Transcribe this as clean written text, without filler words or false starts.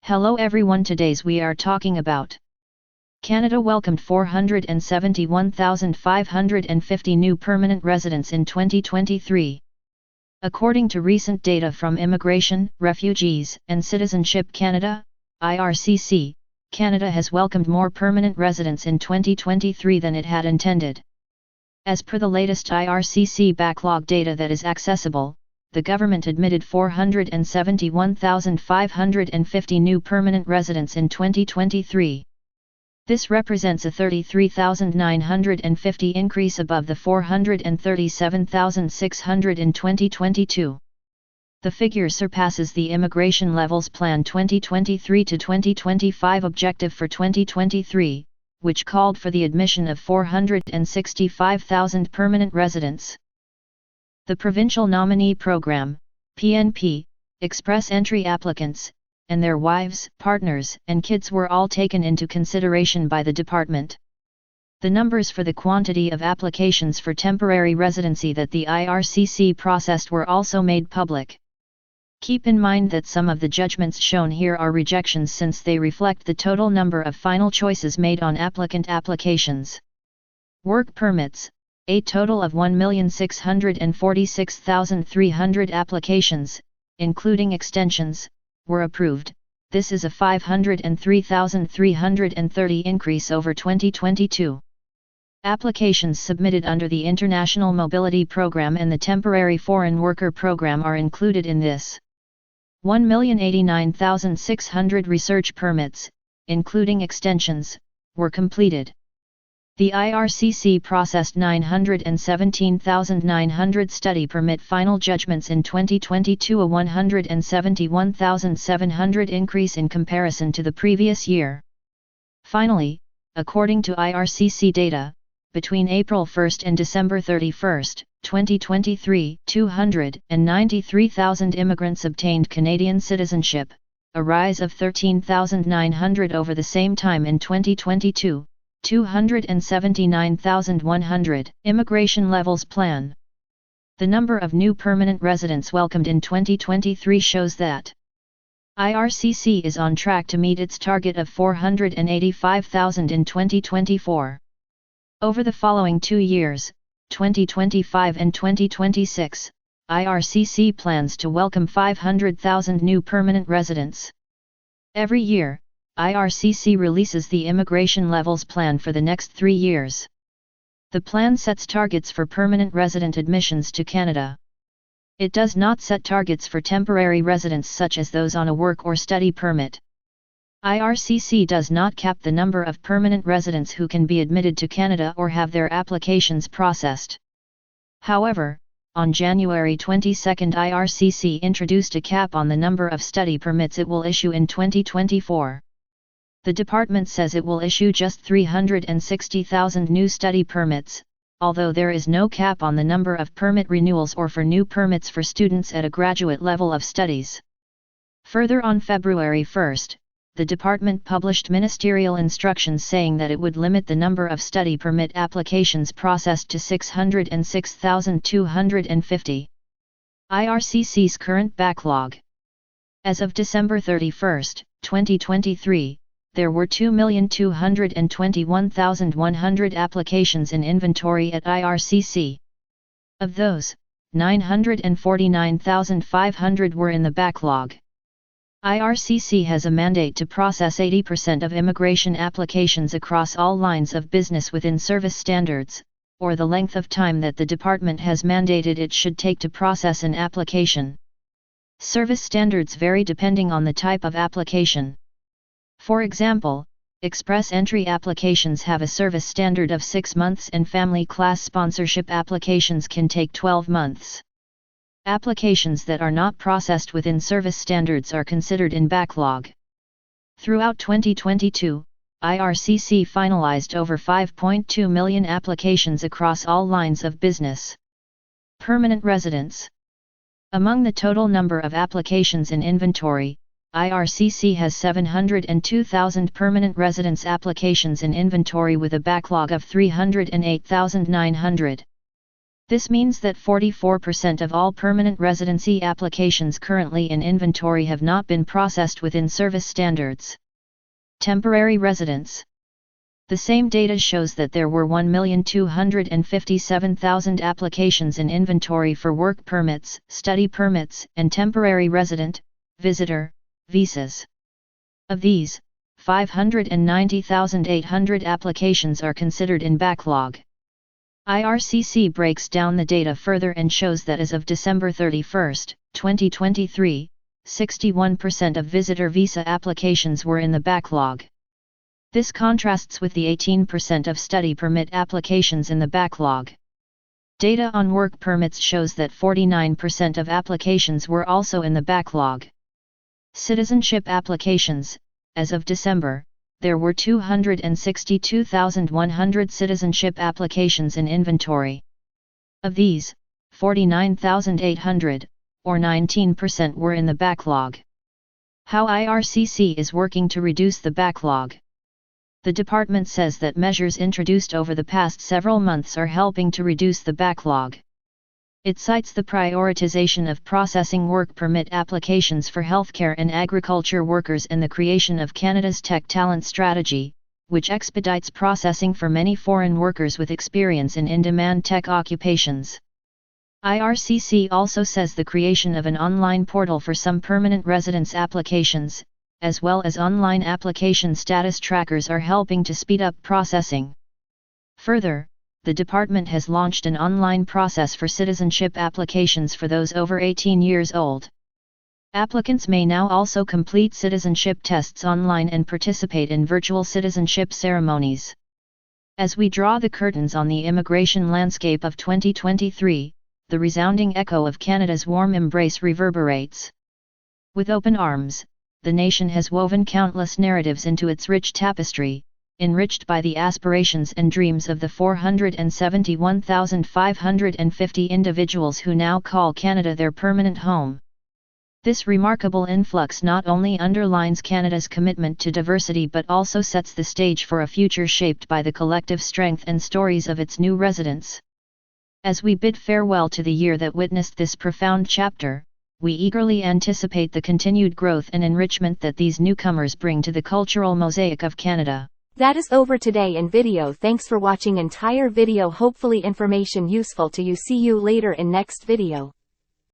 Hello everyone, today's we are talking about Canada welcomed 471,550 new permanent residents in 2023. According to recent data from Immigration, Refugees and Citizenship Canada, IRCC, Canada has welcomed more permanent residents in 2023 than it had intended. As per the latest IRCC backlog data that is accessible, the government admitted 471,550 new permanent residents in 2023. This represents a 33,950 increase above the 437,600 in 2022. The figure surpasses the Immigration Levels Plan 2023 to 2025 objective for 2023, which called for the admission of 465,000 permanent residents. The Provincial Nominee Program, PNP, express entry applicants, and their wives, partners, and kids were all taken into consideration by the department. The numbers for the quantity of applications for temporary residency that the IRCC processed were also made public. Keep in mind that some of the judgments shown here are rejections since they reflect the total number of final choices made on applicant applications. Work permits, a total of 1,646,300 applications, including extensions, were approved. This is a 503,330 increase over 2022. Applications submitted under the International Mobility Program and the Temporary Foreign Worker Program are included in this. 1,089,600 research permits, including extensions, were completed. The IRCC processed 917,900 study permit final judgments in 2022, a 171,700 increase in comparison to the previous year. Finally, according to IRCC data, between April 1 and December 31, 2023, 293,000 immigrants obtained Canadian citizenship, a rise of 13,900 over the same time in 2022. 279,100. Immigration Levels Plan. The number of new permanent residents welcomed in 2023 shows that IRCC is on track to meet its target of 485,000 in 2024. Over the following 2 years, 2025 and 2026, IRCC plans to welcome 500,000 new permanent residents. Every year, IRCC releases the Immigration Levels Plan for the next 3 years. The plan sets targets for permanent resident admissions to Canada. It does not set targets for temporary residents such as those on a work or study permit. IRCC does not cap the number of permanent residents who can be admitted to Canada or have their applications processed. However, on January 22, IRCC introduced a cap on the number of study permits it will issue in 2024. The department says it will issue just 360,000 new study permits, although there is no cap on the number of permit renewals or for new permits for students at a graduate level of studies. Further, on February 1, the department published ministerial instructions saying that it would limit the number of study permit applications processed to 606,250. IRCC's current backlog. As of December 31, 2023, there were 2,221,100 applications in inventory at IRCC. Of those, 949,500 were in the backlog. IRCC has a mandate to process 80% of immigration applications across all lines of business within service standards, or the length of time that the department has mandated it should take to process an application. Service standards vary depending on the type of application. For example, express entry applications have a service standard of 6 months and family class sponsorship applications can take 12 months. Applications that are not processed within service standards are considered in backlog. Throughout 2022, IRCC finalized over 5.2 million applications across all lines of business. Permanent residents. Among the total number of applications in inventory, IRCC has 702,000 permanent residence applications in inventory with a backlog of 308,900. This means that 44% of all permanent residency applications currently in inventory have not been processed within service standards. Temporary residence. The same data shows that there were 1,257,000 applications in inventory for work permits, study permits, and temporary resident, visitor, visas. Of these, 590,800 applications are considered in backlog. IRCC breaks down the data further and shows that as of December 31, 2023, 61% of visitor visa applications were in the backlog. This contrasts with the 18% of study permit applications in the backlog. Data on work permits shows that 49% of applications were also in the backlog. Citizenship applications. As of December, there were 262,100 citizenship applications in inventory. Of these, 49,800, or 19%, were in the backlog. How IRCC is working to reduce the backlog. The department says that measures introduced over the past several months are helping to reduce the backlog. It cites the prioritization of processing work permit applications for healthcare and agriculture workers and the creation of Canada's Tech Talent Strategy, which expedites processing for many foreign workers with experience in in-demand tech occupations. IRCC also says the creation of an online portal for some permanent residence applications, as well as online application status trackers, are helping to speed up processing. Further, the department has launched an online process for citizenship applications for those over 18 years old. Applicants may now also complete citizenship tests online and participate in virtual citizenship ceremonies. As we draw the curtains on the immigration landscape of 2023, the resounding echo of Canada's warm embrace reverberates. With open arms, the nation has woven countless narratives into its rich tapestry, enriched by the aspirations and dreams of the 471,550 individuals who now call Canada their permanent home. This remarkable influx not only underlines Canada's commitment to diversity but also sets the stage for a future shaped by the collective strength and stories of its new residents. As we bid farewell to the year that witnessed this profound chapter, we eagerly anticipate the continued growth and enrichment that these newcomers bring to the cultural mosaic of Canada. That is over today in video. Thanks for watching entire video. Hopefully information useful to you. See you later in next video.